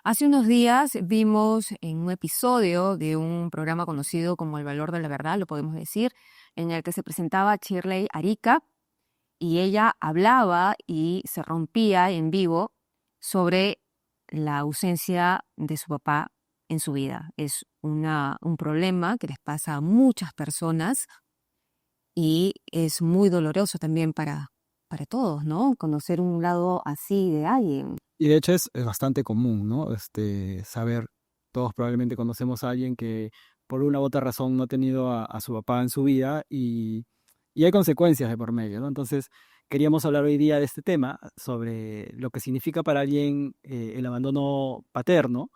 Hace unos días vimos en un episodio de un programa conocido como El Valor de la Verdad, lo podemos decir, en el que se presentaba Shirley Arica y ella hablaba y se rompía en vivo sobre la ausencia de su papá en su vida. Es un problema que les pasa a muchas personas y es muy doloroso también para todos, ¿no? Conocer un lado así de alguien. Y de hecho es bastante común, ¿no? Saber, todos probablemente conocemos a alguien que por una u otra razón no ha tenido a su papá en su vida y hay consecuencias de por medio, ¿no? Entonces, queríamos hablar hoy día de este tema, sobre lo que significa para alguien el abandono paterno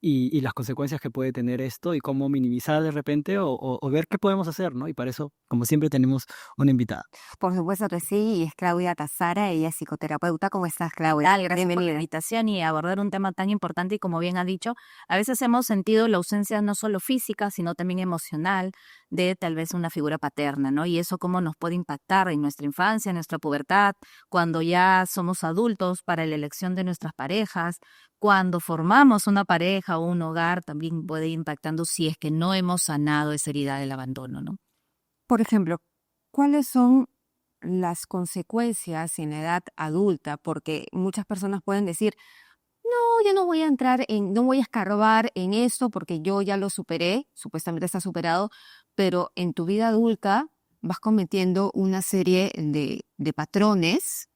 y las consecuencias que puede tener esto y cómo minimizar de repente o ver qué podemos hacer, ¿no? Y para eso, como siempre, tenemos una invitada. Por supuesto que sí, y es Claudia Tazara, ella es psicoterapeuta. ¿Cómo estás, Claudia? Gracias por la Bienvenida. invitación y abordar un tema tan importante y como bien ha dicho, a veces hemos sentido la ausencia no solo física, sino también emocional de tal vez una figura paterna, ¿no? Y eso cómo nos puede impactar en nuestra infancia, en nuestra pubertad, cuando ya somos adultos para la elección de nuestras parejas, cuando formamos una pareja o un hogar, también puede ir impactando si es que no hemos sanado esa herida del abandono, ¿no? Por ejemplo, ¿cuáles son las consecuencias en la edad adulta? Porque muchas personas pueden decir, no, yo no voy a no voy a escarbar en esto porque yo ya lo superé, supuestamente está superado, pero en tu vida adulta vas cometiendo una serie de patrones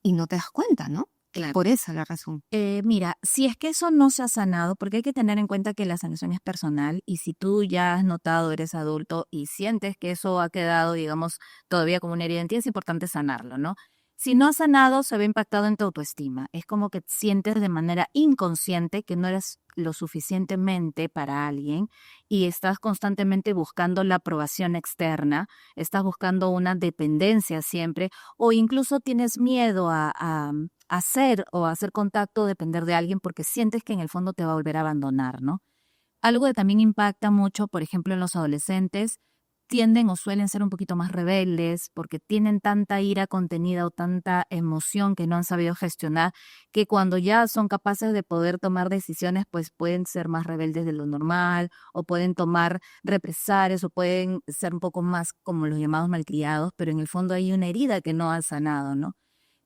y no te das cuenta, ¿no? Claro. Por esa la razón. Mira, si es que eso no se ha sanado, porque hay que tener en cuenta que la sanación es personal y si tú ya has notado, eres adulto y sientes que eso ha quedado, digamos, todavía como una herida en ti, es importante sanarlo, ¿no? Si no has sanado, se ve impactado en tu autoestima. Es como que sientes de manera inconsciente que no eres lo suficientemente para alguien y estás constantemente buscando la aprobación externa, estás buscando una dependencia siempre o incluso tienes miedo a hacer o hacer contacto o depender de alguien porque sientes que en el fondo te va a volver a abandonar, ¿no? Algo que también impacta mucho, por ejemplo, en los adolescentes, tienden o suelen ser un poquito más rebeldes porque tienen tanta ira contenida o tanta emoción que no han sabido gestionar, que cuando ya son capaces de poder tomar decisiones, pues pueden ser más rebeldes de lo normal o pueden tomar represalias o pueden ser un poco más como los llamados malcriados, pero en el fondo hay una herida que no ha sanado, ¿no?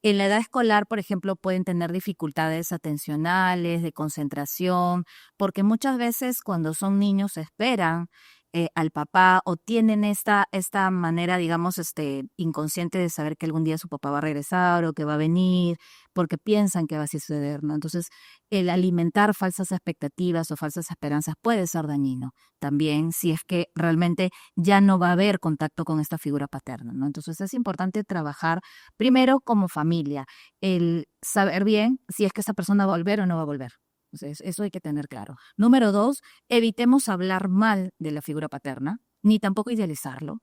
En la edad escolar, por ejemplo, pueden tener dificultades atencionales, de concentración, porque muchas veces cuando son niños esperan al papá o tienen esta manera, digamos, inconsciente de saber que algún día su papá va a regresar o que va a venir, porque piensan que va a suceder, ¿no? Entonces, el alimentar falsas expectativas o falsas esperanzas puede ser dañino también si es que realmente ya no va a haber contacto con esta figura paterna, ¿no? Entonces, es importante trabajar primero como familia, el saber bien si es que esa persona va a volver o no va a volver. Entonces, eso hay que tener claro. Número dos, evitemos hablar mal de la figura paterna, ni tampoco idealizarlo,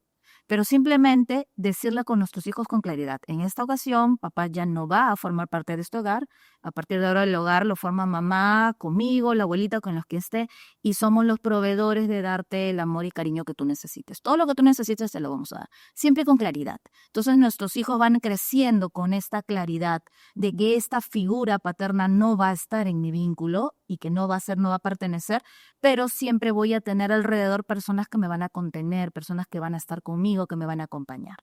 pero simplemente decirle con nuestros hijos con claridad. En esta ocasión, papá ya no va a formar parte de este hogar. A partir de ahora, el hogar lo forma mamá, conmigo, la abuelita, con los que esté, y somos los proveedores de darte el amor y cariño que tú necesites. Todo lo que tú necesites te lo vamos a dar, siempre con claridad. Entonces, nuestros hijos van creciendo con esta claridad de que esta figura paterna no va a estar en mi vínculo y que no va a ser, no va a pertenecer, pero siempre voy a tener alrededor personas que me van a contener, personas que van a estar conmigo, que me van a acompañar.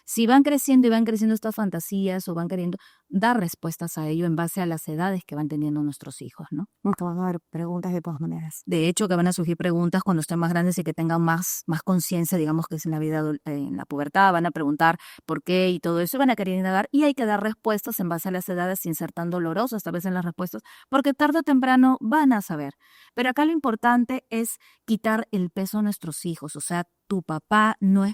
Si van creciendo y van creciendo estas fantasías o van queriendo dar respuestas a ello en base a las edades que van teniendo nuestros hijos, ¿no? Nunca van a haber preguntas de todas maneras. De hecho, que van a surgir preguntas cuando estén más grandes y que tengan más conciencia, digamos que es en la vida, en la pubertad, van a preguntar por qué y todo eso, y van a querer indagar y hay que dar respuestas en base a las edades sin ser tan dolorosas, tal vez en las respuestas, porque tarde o temprano van a saber. Pero acá lo importante es quitar el peso a nuestros hijos, o sea, tu papá no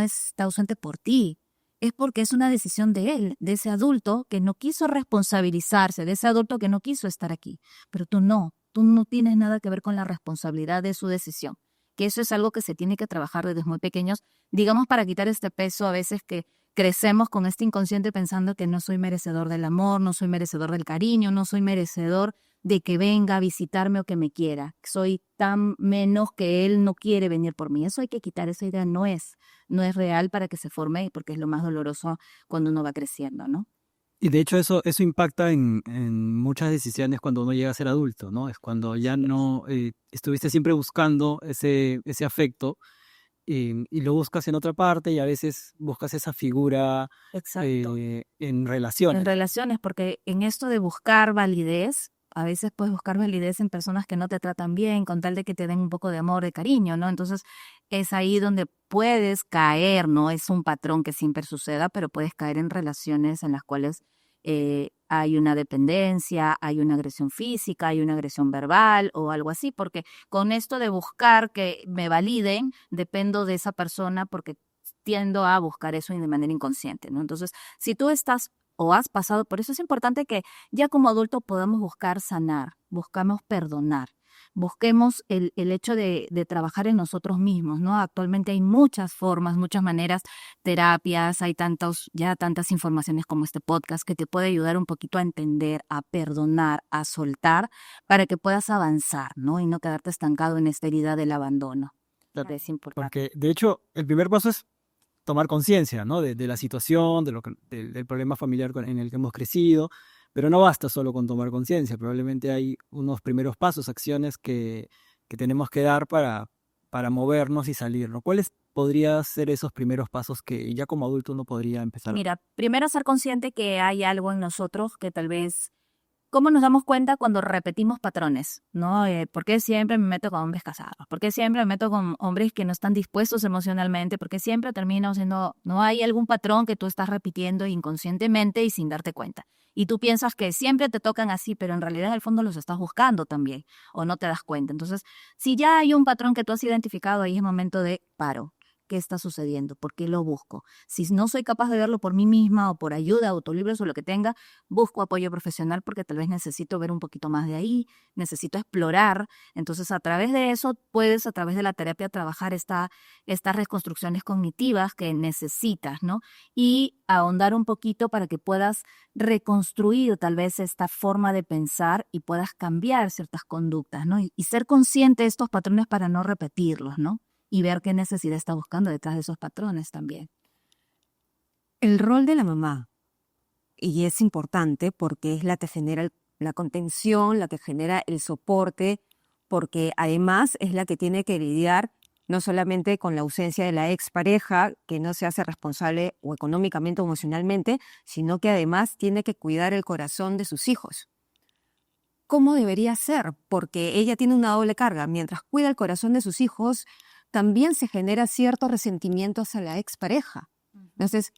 está ausente por ti, es porque es una decisión de él, de ese adulto que no quiso responsabilizarse, de ese adulto que no quiso estar aquí, pero tú no tienes nada que ver con la responsabilidad de su decisión, que eso es algo que se tiene que trabajar desde muy pequeños, digamos, para quitar este peso a veces que crecemos con este inconsciente pensando que no soy merecedor del amor, no soy merecedor del cariño, no soy merecedor de que venga a visitarme o que me quiera. Soy tan menos que él no quiere venir por mí. Eso hay que quitar, esa idea no es real para que se forme porque es lo más doloroso cuando uno va creciendo, ¿no? Y de hecho eso impacta en muchas decisiones cuando uno llega a ser adulto, ¿no? Es cuando ya no estuviste siempre buscando ese afecto y lo buscas en otra parte y a veces buscas esa figura Exacto. en En relaciones. relaciones, porque en esto de buscar validez, a veces puedes buscar validez en personas que no te tratan bien, con tal de que te den un poco de amor, de cariño, ¿no? Entonces es ahí donde puedes caer, ¿no? Es un patrón que siempre suceda, pero puedes caer en relaciones en las cuales hay una dependencia, hay una agresión física, hay una agresión verbal o algo así, porque con esto de buscar que me validen, dependo de esa persona porque tiendo a buscar eso de manera inconsciente, ¿no? Entonces, si tú estás o has pasado por eso, es importante que ya como adultos podamos buscar sanar, buscamos perdonar, busquemos el hecho de trabajar en nosotros mismos, ¿no? Actualmente hay muchas formas, muchas maneras, terapias, hay ya tantas informaciones como este podcast que te puede ayudar un poquito a entender, a perdonar, a soltar, para que puedas avanzar, ¿no? Y no quedarte estancado en esta herida del abandono. Claro. Es importante. Porque de hecho el primer paso es tomar conciencia, ¿no? De la situación, del problema familiar en el que hemos crecido, pero no basta solo con tomar conciencia, probablemente hay unos primeros pasos, acciones que tenemos que dar para movernos y salir, ¿no? ¿Cuáles podrían ser esos primeros pasos que ya como adulto uno podría empezar? Mira, primero ser consciente que hay algo en nosotros que tal vez. ¿Cómo nos damos cuenta cuando repetimos patrones? ¿No? ¿Por qué siempre me meto con hombres casados? ¿Por qué siempre me meto con hombres que no están dispuestos emocionalmente? ¿Por qué siempre termino siendo, no hay algún patrón que tú estás repitiendo inconscientemente y sin darte cuenta? Y tú piensas que siempre te tocan así, pero en realidad en el fondo los estás buscando también, o no te das cuenta. Entonces, si ya hay un patrón que tú has identificado, ahí es momento de paro. ¿Qué está sucediendo? ¿Por qué lo busco? Si no soy capaz de verlo por mí misma o por ayuda, autolibros o lo que tenga, busco apoyo profesional porque tal vez necesito ver un poquito más de ahí, necesito explorar. Entonces, a través de eso, puedes a través de la terapia trabajar estas reconstrucciones cognitivas que necesitas, ¿no? Y ahondar un poquito para que puedas reconstruir tal vez esta forma de pensar y puedas cambiar ciertas conductas, ¿no? Y ser consciente de estos patrones para no repetirlos, ¿no? Y ver qué necesidad está buscando detrás de esos patrones también. El rol de la mamá, y es importante porque es la que genera la contención, la que genera el soporte, porque además es la que tiene que lidiar no solamente con la ausencia de la expareja, que no se hace responsable o económicamente o emocionalmente, sino que además tiene que cuidar el corazón de sus hijos. ¿Cómo debería ser? Porque ella tiene una doble carga. Mientras cuida el corazón de sus hijos, también se genera cierto resentimiento hacia la expareja. Entonces,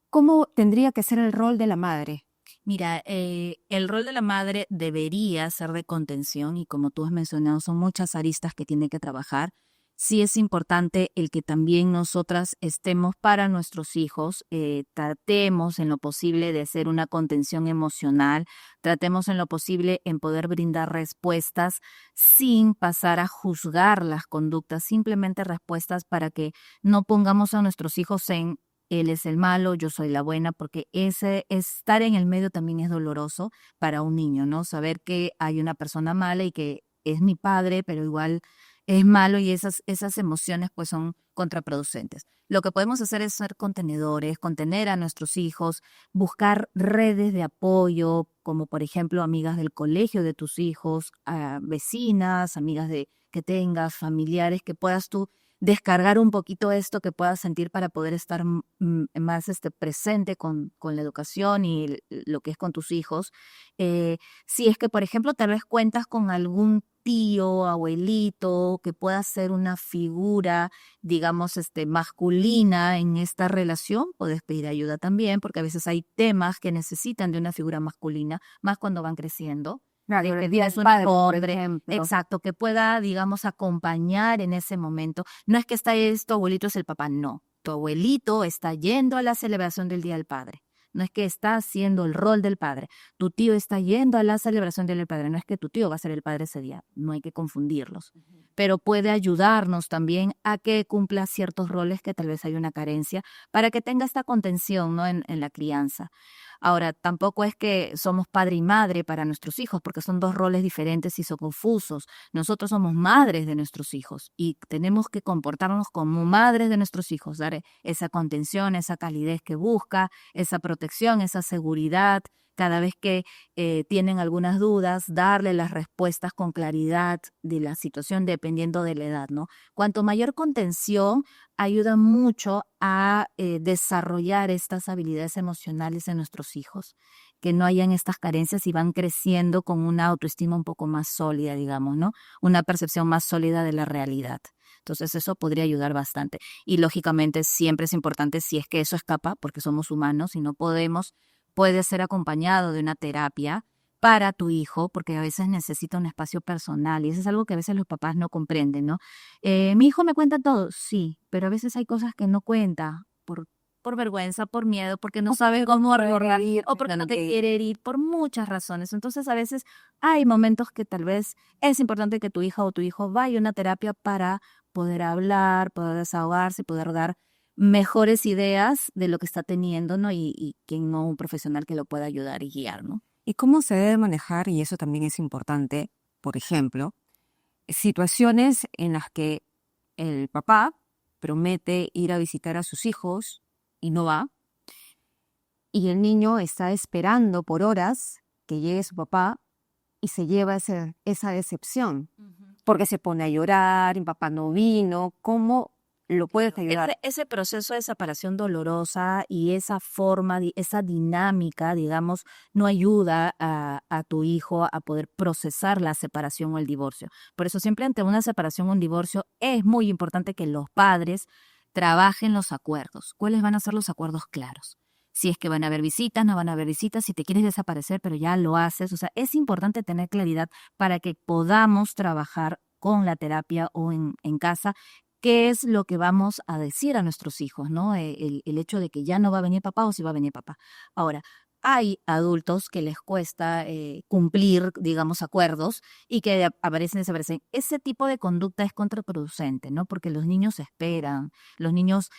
¿cómo tendría que ser el rol de la madre? Mira, el rol de la madre debería ser de contención y como tú has mencionado, son muchas aristas que tiene que trabajar. Sí es importante el que también nosotras estemos para nuestros hijos, tratemos en lo posible de hacer una contención emocional, tratemos en lo posible en poder brindar respuestas sin pasar a juzgar las conductas, simplemente respuestas para que no pongamos a nuestros hijos en él es el malo, yo soy la buena, porque ese estar en el medio también es doloroso para un niño, ¿no? Saber que hay una persona mala y que es mi padre, pero igual es malo y esas emociones pues son contraproducentes. Lo que podemos hacer es ser contenedores, contener a nuestros hijos, buscar redes de apoyo, como por ejemplo amigas del colegio de tus hijos, vecinas, amigas que tengas, familiares, que puedas tú descargar un poquito esto que puedas sentir para poder estar más presente con la educación y lo que es con tus hijos. Si es que, por ejemplo, tal vez cuentas con algún tío, abuelito, que pueda ser una figura, digamos, masculina en esta relación, puedes pedir ayuda también, porque a veces hay temas que necesitan de una figura masculina, más cuando van creciendo. Claro, De que el día tienes del un padre, por hombre, ejemplo. exacto, que pueda, digamos, acompañar en ese momento. No es que tu abuelito es el papá, no. Tu abuelito está yendo a la celebración del Día del Padre. No es que está haciendo el rol del padre. Tu tío está yendo a la celebración del Día del Padre. No es que tu tío va a ser el padre ese día. No hay que confundirlos. Pero puede ayudarnos también a que cumpla ciertos roles que tal vez hay una carencia para que tenga esta contención, ¿no? en la crianza. Ahora, tampoco es que somos padre y madre para nuestros hijos, porque son dos roles diferentes y son confusos. Nosotros somos madres de nuestros hijos y tenemos que comportarnos como madres de nuestros hijos, dar esa contención, esa calidez que busca, esa protección, esa seguridad. Cada vez que tienen algunas dudas, darle las respuestas con claridad de la situación dependiendo de la edad, ¿no? Cuanto mayor contención, ayuda mucho a desarrollar estas habilidades emocionales en nuestros hijos, que no hayan estas carencias y van creciendo con una autoestima un poco más sólida, digamos, ¿no? Una percepción más sólida de la realidad. Entonces eso podría ayudar bastante. Y lógicamente siempre es importante, si es que eso escapa, porque somos humanos y no podemos, puede ser acompañado de una terapia para tu hijo, porque a veces necesita un espacio personal y eso es algo que a veces los papás no comprenden, ¿no? Mi hijo me cuenta todo, sí, pero a veces hay cosas que no cuenta por vergüenza, por miedo, porque no sabe cómo abordar o porque no te quiere herir, por muchas razones. Entonces a veces hay momentos que tal vez es importante que tu hija o tu hijo vaya a una terapia para poder hablar, poder desahogarse, poder dar mejores ideas de lo que está teniendo, ¿no? Y que no un profesional que lo pueda ayudar y guiar, ¿no? ¿Y cómo se debe manejar? Y eso también es importante, por ejemplo, situaciones en las que el papá promete ir a visitar a sus hijos y no va, y el niño está esperando por horas que llegue su papá y se lleva esa decepción, porque se pone a llorar, mi papá no vino, ¿cómo lo puedes ayudar? Ese proceso de separación dolorosa y esa forma, esa dinámica, digamos, no ayuda a tu hijo a poder procesar la separación o el divorcio. Por eso siempre ante una separación o un divorcio es muy importante que los padres trabajen los acuerdos. ¿Cuáles van a ser los acuerdos claros? Si es que van a haber visitas, no van a haber visitas, si te quieres desaparecer, pero ya lo haces. O sea, es importante tener claridad para que podamos trabajar con la terapia o en casa qué es lo que vamos a decir a nuestros hijos, ¿no? El hecho de que ya no va a venir papá o si va a venir papá. Ahora, hay adultos que les cuesta cumplir, digamos, acuerdos y que aparecen y desaparecen. Ese tipo de conducta es contraproducente, ¿no? Porque los niños esperan, los niños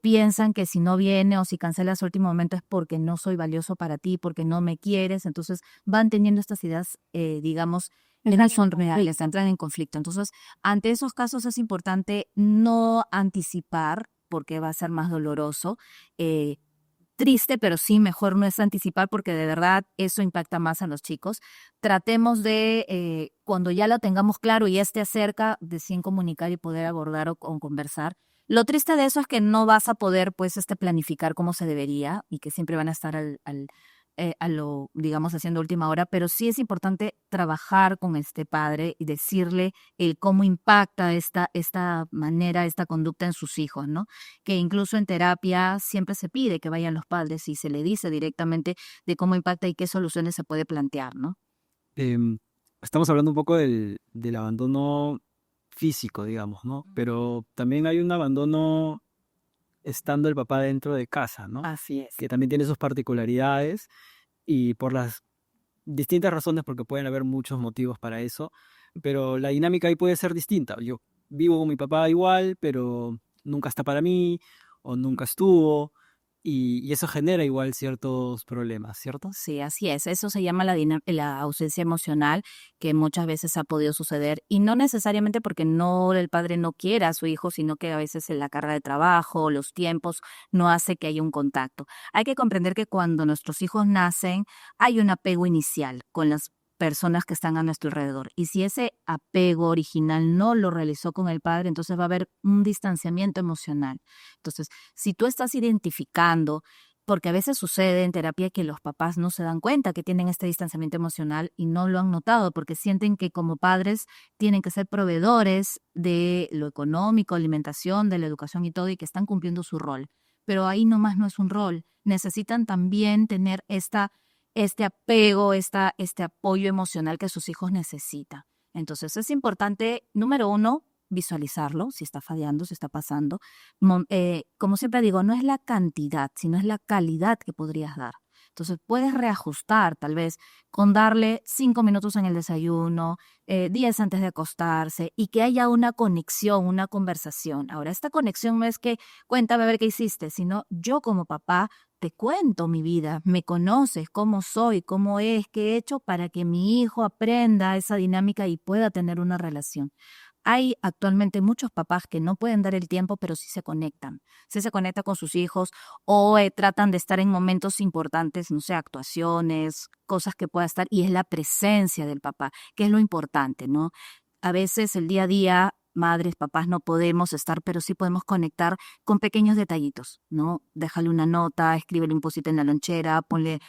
piensan que si no viene o si cancelas a último momento es porque no soy valioso para ti, porque no me quieres. Entonces van teniendo estas ideas, digamos, no son reales, entran en conflicto. Entonces, ante esos casos es importante no anticipar, porque va a ser más doloroso. Triste, pero sí, mejor no es anticipar, porque de verdad eso impacta más a los chicos. Tratemos de, cuando ya lo tengamos claro y ya esté cerca, de sin comunicar y poder abordar o conversar. Lo triste de eso es que no vas a poder, pues, planificar como se debería y que siempre van a estar a lo, digamos, haciendo última hora, pero sí es importante trabajar con este padre y decirle cómo impacta esta manera, esta conducta en sus hijos, ¿no? Que incluso en terapia siempre se pide que vayan los padres y se le dice directamente de cómo impacta y qué soluciones se puede plantear, ¿no? Estamos hablando un poco del abandono físico, digamos, ¿no? Pero también hay un abandono estando el papá dentro de casa, ¿no? Así es. Que también tiene sus particularidades y por las distintas razones, porque pueden haber muchos motivos para eso, pero la dinámica ahí puede ser distinta. Yo vivo con mi papá igual, pero nunca está para mí o nunca estuvo y eso genera igual ciertos problemas, ¿cierto? Sí, así es. Eso se llama la ausencia emocional, que muchas veces ha podido suceder, y no necesariamente porque no el padre no quiera a su hijo, sino que a veces en la carga de trabajo, los tiempos, no hace que haya un contacto. Hay que comprender que cuando nuestros hijos nacen, hay un apego inicial con las personas que están a nuestro alrededor. Y si ese apego original no lo realizó con el padre, entonces va a haber un distanciamiento emocional. Entonces, si tú estás identificando, porque a veces sucede en terapia que los papás no se dan cuenta que tienen este distanciamiento emocional y no lo han notado porque sienten que como padres tienen que ser proveedores de lo económico, alimentación, de la educación y todo, y que están cumpliendo su rol. Pero ahí nomás no es un rol. Necesitan también tener este apego, este apoyo emocional que sus hijos necesitan. Entonces es importante, número uno, visualizarlo, si está fallando, si está pasando. Como siempre digo, no es la cantidad, sino es la calidad que podrías dar. Entonces puedes reajustar tal vez con darle 5 minutos en el desayuno, 10 antes de acostarse, y que haya una conexión, una conversación. Ahora, esta conexión no es que cuéntame a ver qué hiciste, sino yo como papá te cuento mi vida, me conoces, cómo soy, cómo es, qué he hecho para que mi hijo aprenda esa dinámica y pueda tener una relación. Hay actualmente muchos papás que no pueden dar el tiempo, pero sí se conectan. Sí se conectan con sus hijos o tratan de estar en momentos importantes, no sé, actuaciones, cosas que pueda estar, y es la presencia del papá, que es lo importante, ¿no? A veces el día a día, madres, papás, no podemos estar, pero sí podemos conectar con pequeños detallitos, ¿no? Déjale una nota, escríbele un post-it en la lonchera, ponle...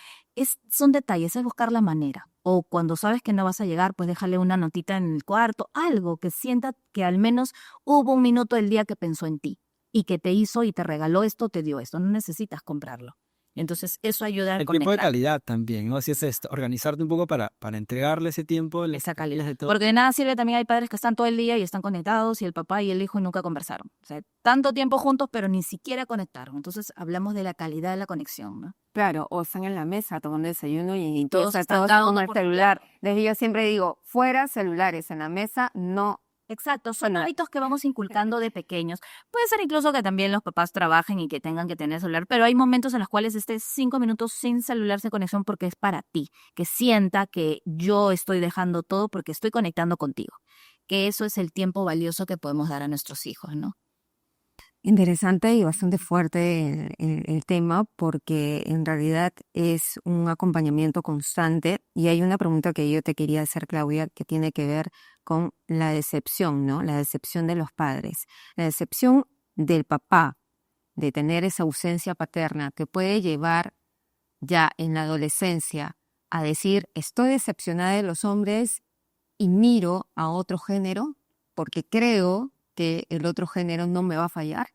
son detalles, es buscar la manera. O cuando sabes que no vas a llegar, pues déjale una notita en el cuarto, algo que sienta que al menos hubo un minuto del día que pensó en ti y que te hizo y te regaló esto, te dio esto. No necesitas comprarlo. Entonces, eso ayuda a El tiempo de conectar. calidad también, ¿no? Si es esto, organizarte un poco para entregarle ese tiempo, Esa calidad. de todo. Porque de nada sirve, también hay padres que están todo el día y están conectados y el papá y el hijo nunca conversaron. O sea, tanto tiempo juntos, pero ni siquiera conectaron. Entonces, hablamos de la calidad de la conexión, ¿no? Claro, o están en la mesa tomando desayuno y Todos todos están todos cada con uno el por celular. Desde yo siempre digo, fuera celulares, en la mesa no. Exacto, son No. hábitos que vamos inculcando de pequeños. Puede ser incluso que también los papás trabajen y que tengan que tener celular, pero hay momentos en los cuales estés 5 minutos sin celular, sin conexión, porque es para ti, que sienta que yo estoy dejando todo porque estoy conectando contigo, que eso es el tiempo valioso que podemos dar a nuestros hijos, ¿no? Interesante y bastante fuerte el tema porque en realidad es un acompañamiento constante y hay una pregunta que yo te quería hacer, Claudia, que tiene que ver con la decepción, ¿no? La decepción de los padres, la decepción del papá de tener esa ausencia paterna que puede llevar ya en la adolescencia a decir, estoy decepcionada de los hombres y miro a otro género porque creo que el otro género no me va a fallar.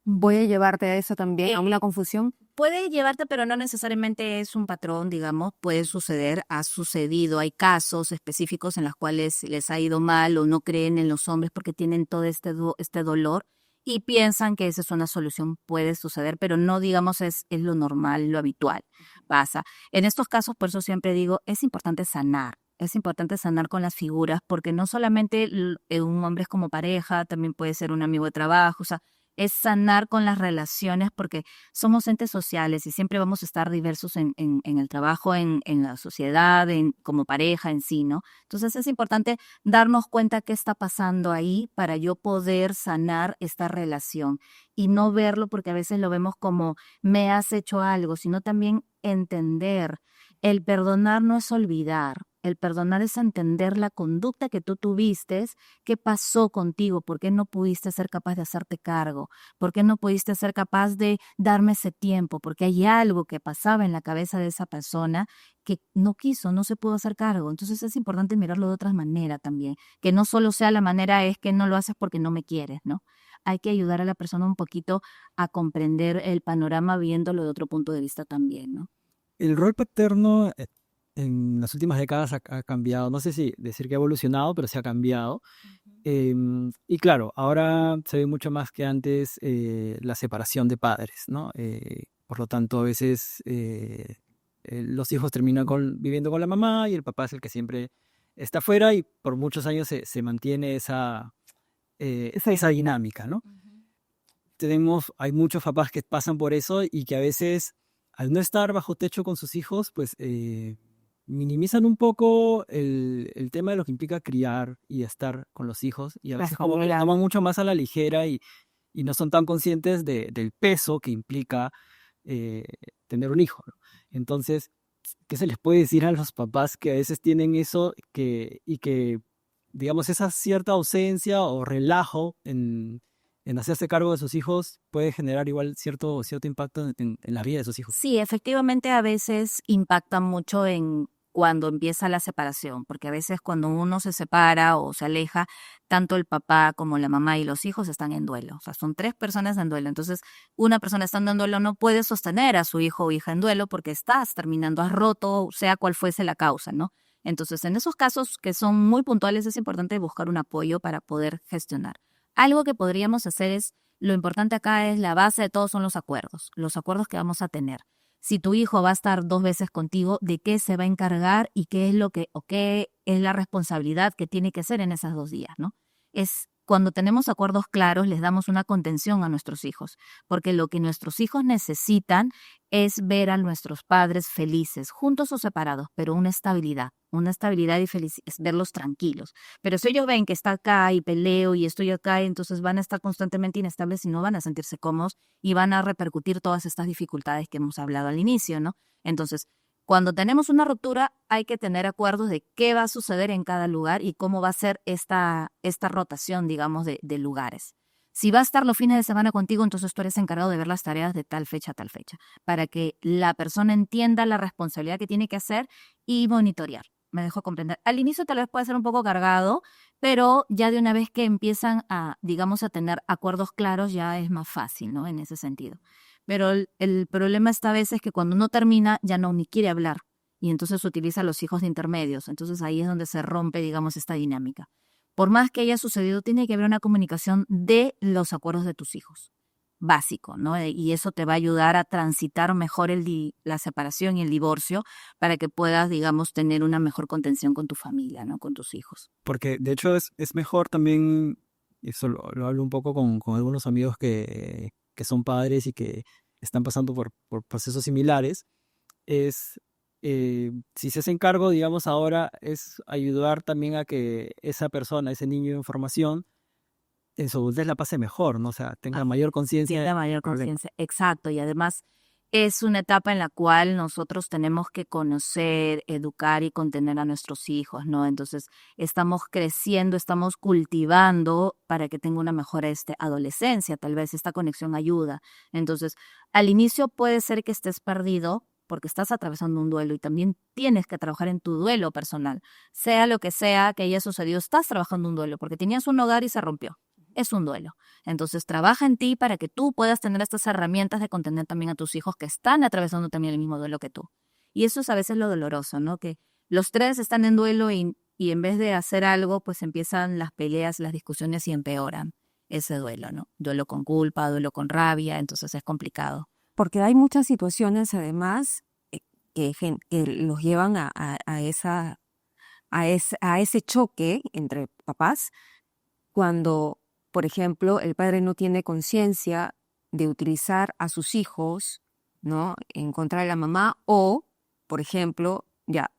Voy a llevarte a eso también, a una confusión. Puede llevarte, pero no necesariamente es un patrón, digamos, puede suceder, ha sucedido, hay casos específicos en los cuales les ha ido mal o no creen en los hombres porque tienen todo este dolor y piensan que esa es una solución, puede suceder, pero no, digamos, es lo normal, lo habitual, pasa. En estos casos, por eso siempre digo, es importante sanar. Es importante sanar con las figuras, porque no solamente un hombre es como pareja, también puede ser un amigo de trabajo, o sea, es sanar con las relaciones porque somos entes sociales y siempre vamos a estar diversos en el trabajo, en la sociedad, como pareja en sí, ¿no? Entonces es importante darnos cuenta qué está pasando ahí para yo poder sanar esta relación y no verlo porque a veces lo vemos como me has hecho algo, sino también entender. El perdonar no es olvidar, el perdonar es entender la conducta que tú tuviste, qué pasó contigo, por qué no pudiste ser capaz de hacerte cargo, por qué no pudiste ser capaz de darme ese tiempo, porque hay algo que pasaba en la cabeza de esa persona que no quiso, no se pudo hacer cargo. Entonces es importante mirarlo de otra manera también, que no solo sea la manera es que no lo haces porque no me quieres, ¿no? Hay que ayudar a la persona un poquito a comprender el panorama viéndolo de otro punto de vista también, ¿no? El rol paterno en las últimas décadas ha cambiado, no sé si decir que ha evolucionado, pero se ha cambiado. Y claro, ahora se ve mucho más que antes la separación de padres, ¿no? Por lo tanto, a veces los hijos terminan viviendo con la mamá y el papá es el que siempre está afuera y por muchos años se mantiene esa dinámica, ¿no? Hay muchos papás que pasan por eso y que a veces, al no estar bajo techo con sus hijos, pues minimizan un poco el tema de lo que implica criar y estar con los hijos y a veces como que lo toman mucho más a la ligera y no son tan conscientes del peso que implica tener un hijo, ¿no? Entonces, ¿qué se les puede decir a los papás que a veces tienen eso y que, digamos, esa cierta ausencia o relajo en hacerse cargo de sus hijos puede generar igual cierto impacto en la vida de sus hijos? Sí, efectivamente a veces impacta mucho en cuando empieza la separación, porque a veces cuando uno se separa o se aleja, tanto el papá como la mamá y los hijos están en duelo. O sea, son 3 personas en duelo. Entonces, una persona estando en duelo no puede sostener a su hijo o hija en duelo porque estás terminando, has roto, sea cual fuese la causa, ¿no? Entonces, en esos casos que son muy puntuales, es importante buscar un apoyo para poder gestionar. Algo que podríamos hacer es, lo importante acá es la base de todos son los acuerdos que vamos a tener. Si tu hijo va a estar 2 veces contigo, ¿de qué se va a encargar y qué es lo que, o qué es la responsabilidad que tiene que hacer en esos 2 días, ¿no? Es cuando tenemos acuerdos claros, les damos una contención a nuestros hijos, porque lo que nuestros hijos necesitan es ver a nuestros padres felices, juntos o separados, pero una estabilidad y es verlos tranquilos. Pero si ellos ven que está acá y peleo y estoy acá, entonces van a estar constantemente inestables y no van a sentirse cómodos y van a repercutir todas estas dificultades que hemos hablado al inicio, ¿no? Entonces, cuando tenemos una ruptura, hay que tener acuerdos de qué va a suceder en cada lugar y cómo va a ser esta rotación, digamos, de lugares. Si va a estar los fines de semana contigo, entonces tú eres encargado de ver las tareas de tal fecha a tal fecha, para que la persona entienda la responsabilidad que tiene que hacer y monitorear. Me dejo comprender. Al inicio tal vez puede ser un poco cargado, pero ya de una vez que empiezan a, digamos, a tener acuerdos claros, ya es más fácil, ¿no? En ese sentido. Pero el problema esta vez es que cuando uno termina ya no ni quiere hablar y entonces utiliza a los hijos de intermedios. Entonces ahí es donde se rompe, digamos, esta dinámica. Por más que haya sucedido, tiene que haber una comunicación de los acuerdos de tus hijos, básico, ¿no? Y eso te va a ayudar a transitar mejor la separación y el divorcio para que puedas, digamos, tener una mejor contención con tu familia, ¿no? Con tus hijos. Porque de hecho es mejor también, y eso lo hablo un poco con algunos amigos que son padres y que están pasando por procesos similares, es si se hacen cargo, digamos, ahora es ayudar también a que esa persona, ese niño en formación, en su adultez la pase mejor, ¿no? O sea, tenga mayor conciencia. Tiene mayor del problema. conciencia, exacto, y además es una etapa en la cual nosotros tenemos que conocer, educar y contener a nuestros hijos, ¿no? Entonces, estamos creciendo, estamos cultivando para que tenga una mejor adolescencia, tal vez esta conexión ayuda. Entonces, al inicio puede ser que estés perdido porque estás atravesando un duelo y también tienes que trabajar en tu duelo personal. Sea lo que sea que haya sucedido, estás trabajando un duelo porque tenías un hogar y se rompió. Es un duelo. Entonces, trabaja en ti para que tú puedas tener estas herramientas de contener también a tus hijos que están atravesando también el mismo duelo que tú. Y eso es a veces lo doloroso, ¿no? Que los tres están en duelo y en vez de hacer algo, pues empiezan las peleas, las discusiones y empeoran ese duelo, ¿no? Duelo con culpa, duelo con rabia, entonces es complicado. Porque hay muchas situaciones, además, que los llevan a ese choque entre papás, cuando, por ejemplo, el padre no tiene conciencia de utilizar a sus hijos, ¿no?, en contra de la mamá, o, por ejemplo, ya,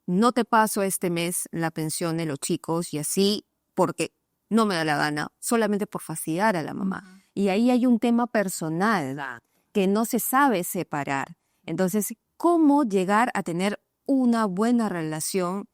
no te paso este mes la pensión de los chicos y así porque no me da la gana, solamente por fastidiar a la mamá. Y ahí hay un tema personal que no se sabe separar. Entonces, ¿cómo llegar a tener una buena relación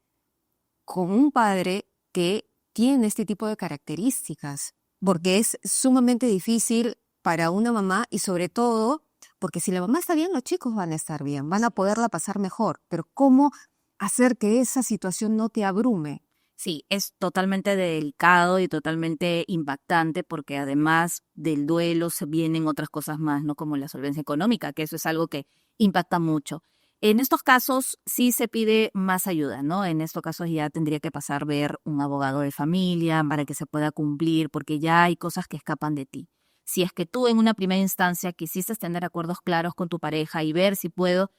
con un padre que tiene este tipo de características? Porque es sumamente difícil para una mamá y sobre todo porque si la mamá está bien, los chicos van a estar bien, van a poderla pasar mejor. Pero ¿cómo hacer que esa situación no te abrume? Sí, es totalmente delicado y totalmente impactante porque además del duelo se vienen otras cosas más, ¿no? Como la solvencia económica, que eso es algo que impacta mucho. En estos casos sí se pide más ayuda, ¿no? En estos casos ya tendría que pasar a ver un abogado de familia para que se pueda cumplir, porque ya hay cosas que escapan de ti. Si es que tú en una primera instancia quisiste tener acuerdos claros con tu pareja y ver si puedo,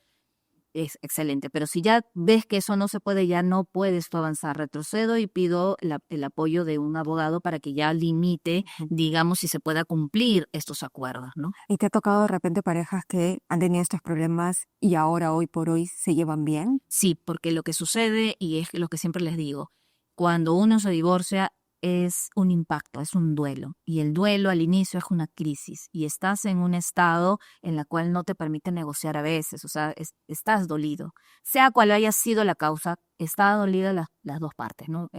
es excelente. Pero si ya ves que eso no se puede, ya no puedes tú avanzar. Retrocedo y pido el apoyo de un abogado para que ya limite, digamos, si se pueda cumplir estos acuerdos, ¿no? ¿Y te ha tocado de repente parejas que han tenido estos problemas y ahora, hoy por hoy, se llevan bien? Sí, porque lo que sucede, y es lo que siempre les digo, cuando uno se divorcia es un impacto, es un duelo. Y el duelo al inicio es una crisis y estás en un estado en la cual no te permite negociar a veces, o sea, estás dolido. Sea cual haya sido la causa, está dolida las dos partes, ¿no?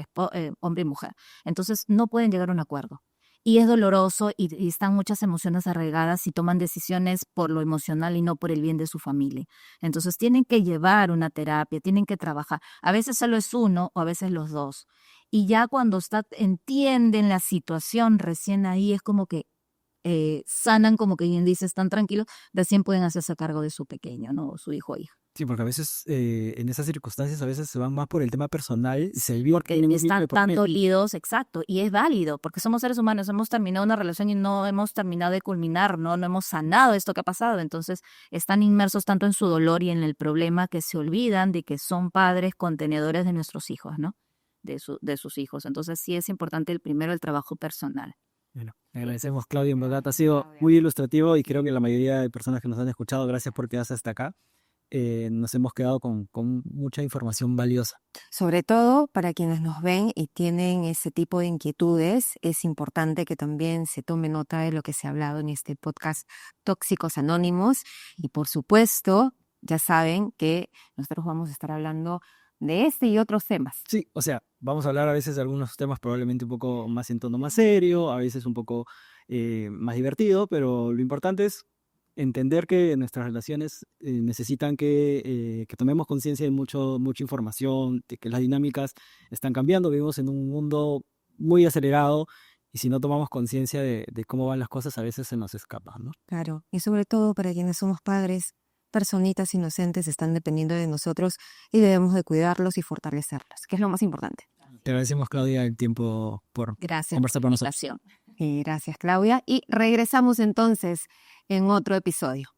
Hombre y mujer. Entonces no pueden llegar a un acuerdo. Y es doloroso y están muchas emociones arraigadas y toman decisiones por lo emocional y no por el bien de su familia. Entonces tienen que llevar una terapia, tienen que trabajar. A veces solo es uno o a veces los dos. Y ya cuando entienden la situación, recién ahí es como que sanan, como que bien dice, están tranquilos, recién pueden hacerse cargo de su pequeño, ¿no? O su hijo o hija. Sí, porque a veces en esas circunstancias a veces se van más por el tema personal y se olvida Porque que ningún están vínculo por tan medio. dolidos, exacto, y es válido, porque somos seres humanos, hemos terminado una relación y no hemos terminado de culminar, no hemos sanado esto que ha pasado, entonces están inmersos tanto en su dolor y en el problema que se olvidan de que son padres contenedores de nuestros hijos, ¿no? de sus hijos. Entonces sí es importante primero el trabajo personal. Bueno, agradecemos, Claudia, en verdad ha sido muy ilustrativo y creo que la mayoría de personas que nos han escuchado, gracias por quedarse hasta acá. Nos hemos quedado con mucha información valiosa. Sobre todo para quienes nos ven y tienen ese tipo de inquietudes, es importante que también se tome nota de lo que se ha hablado en este podcast Tóxicos Anónimos. Y por supuesto, ya saben que nosotros vamos a estar hablando de este y otros temas. Sí, o sea, vamos a hablar a veces de algunos temas probablemente un poco más en tono más serio, a veces un poco más divertido, pero lo importante es entender que nuestras relaciones necesitan que tomemos conciencia de mucha información, de que las dinámicas están cambiando, vivimos en un mundo muy acelerado y si no tomamos conciencia de cómo van las cosas, a veces se nos escapa, ¿no? Claro, y sobre todo para quienes somos padres, personitas inocentes están dependiendo de nosotros y debemos de cuidarlos y fortalecerlos, que es lo más importante. Te agradecemos, Claudia, el tiempo por Gracias conversar por con la nosotros. invitación. Y gracias, Claudia. Y regresamos entonces en otro episodio.